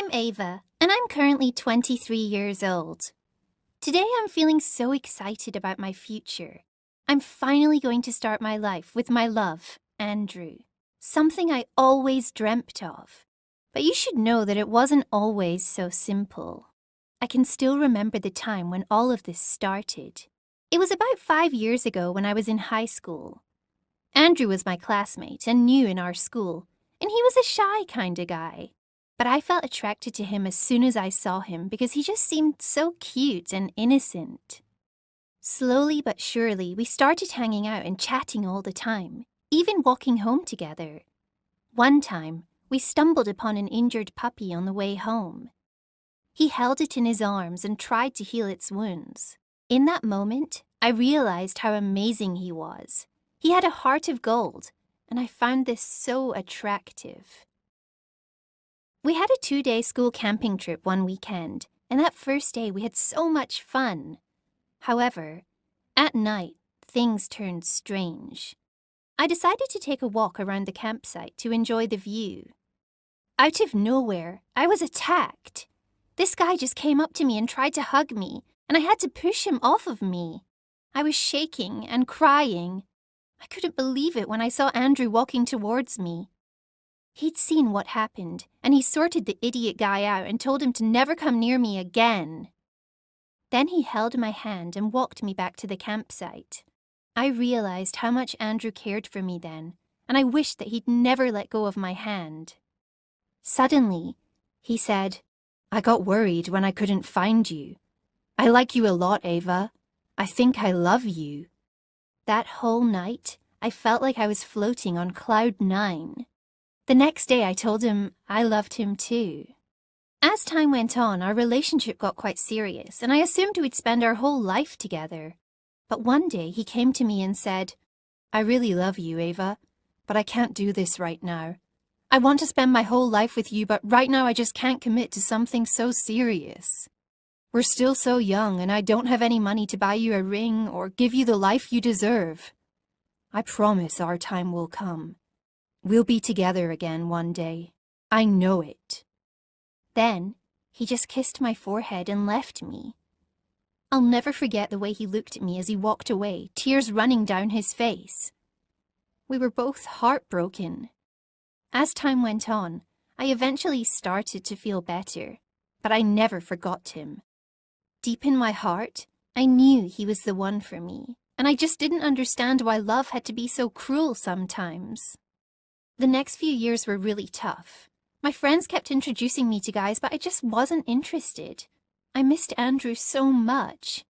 I'm Ava, and I'm currently 23 years old. Today I'm feeling so excited about my future. I'm finally going to start my life with my love, Andrew. Something I always dreamt of. But you should know that it wasn't always so simple. I can still remember the time when all of this started. It was about 5 years ago when I was in high school. Andrew was my classmate and new in our school, and he was a shy kind of guy. But I felt attracted to him as soon as I saw him because he just seemed so cute and innocent. Slowly but surely, we started hanging out and chatting all the time, even walking home together. One time, we stumbled upon an injured puppy on the way home. He held it in his arms and tried to heal its wounds. In that moment, I realized how amazing he was. He had a heart of gold, and I found this so attractive. We had a 2-day school camping trip one weekend, and that first day we had so much fun. However, at night, things turned strange. I decided to take a walk around the campsite to enjoy the view. Out of nowhere, I was attacked. This guy just came up to me and tried to hug me, and I had to push him off of me. I was shaking and crying. I couldn't believe it when I saw Andrew walking towards me. He'd seen what happened, and he sorted the idiot guy out and told him to never come near me again. Then he held my hand and walked me back to the campsite. I realized how much Andrew cared for me then, and I wished that he'd never let go of my hand. Suddenly, he said, "I got worried when I couldn't find you. I like you a lot, Ava. I think I love you." That whole night, I felt like I was floating on cloud 9. The next day I told him I loved him too. As time went on, our relationship got quite serious, and I assumed we'd spend our whole life together. But one day he came to me and said, "I really love you, Ava, but I can't do this right now. I want to spend my whole life with you, but right now I just can't commit to something so serious. We're still so young, and I don't have any money to buy you a ring or give you the life you deserve. I promise our time will come. We'll be together again one day. I know it." Then, he just kissed my forehead and left me. I'll never forget the way he looked at me as he walked away, tears running down his face. We were both heartbroken. As time went on, I eventually started to feel better, but I never forgot him. Deep in my heart, I knew he was the one for me, and I just didn't understand why love had to be so cruel sometimes. The next few years were really tough. My friends kept introducing me to guys, but I just wasn't interested. I missed Andrew so much.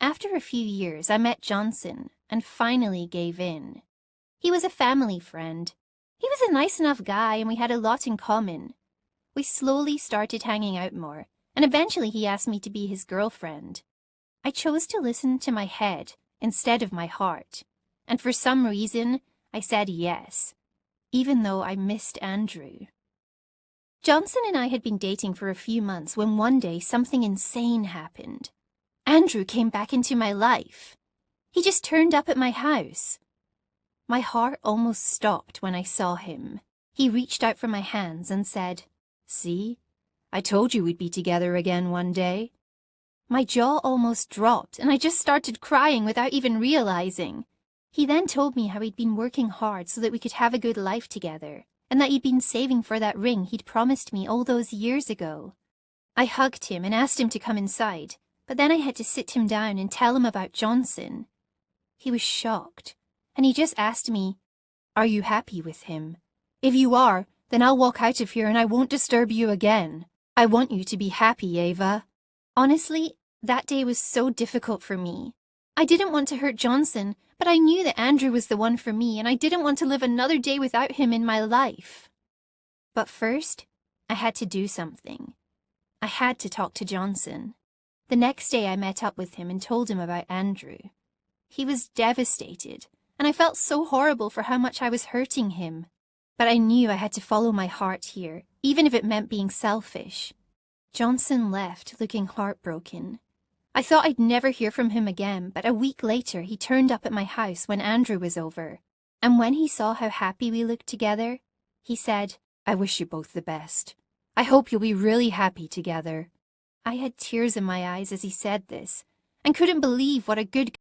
After a few years, I met Johnson and finally gave in. He was a family friend. He was a nice enough guy and we had a lot in common. We slowly started hanging out more, and eventually he asked me to be his girlfriend. I chose to listen to my head instead of my heart, and for some reason, I said yes, even though I missed Andrew. Johnson and I had been dating for a few months when one day something insane happened. Andrew came back into my life. He just turned up at my house. My heart almost stopped when I saw him. He reached out for my hands and said, "See? I told you we'd be together again one day." My jaw almost dropped, and I just started crying without even realizing. He then told me how he'd been working hard so that we could have a good life together, and that he'd been saving for that ring he'd promised me all those years ago. I hugged him and asked him to come inside, but then I had to sit him down and tell him about Johnson. He was shocked, and he just asked me, "Are you happy with him? If you are, then I'll walk out of here and I won't disturb you again. I want you to be happy, Ava." Honestly, that day was so difficult for me. I didn't want to hurt Johnson, but I knew that Andrew was the one for me, and I didn't want to live another day without him in my life. But first, I had to do something. I had to talk to Johnson. The next day I met up with him and told him about Andrew. He was devastated, and I felt so horrible for how much I was hurting him. But I knew I had to follow my heart here, even if it meant being selfish. Johnson left looking heartbroken. I thought I'd never hear from him again, but a week later he turned up at my house when Andrew was over. And when he saw how happy we looked together, he said, "I wish you both the best. I hope you'll be really happy together." I had tears in my eyes as he said this, and couldn't believe what a good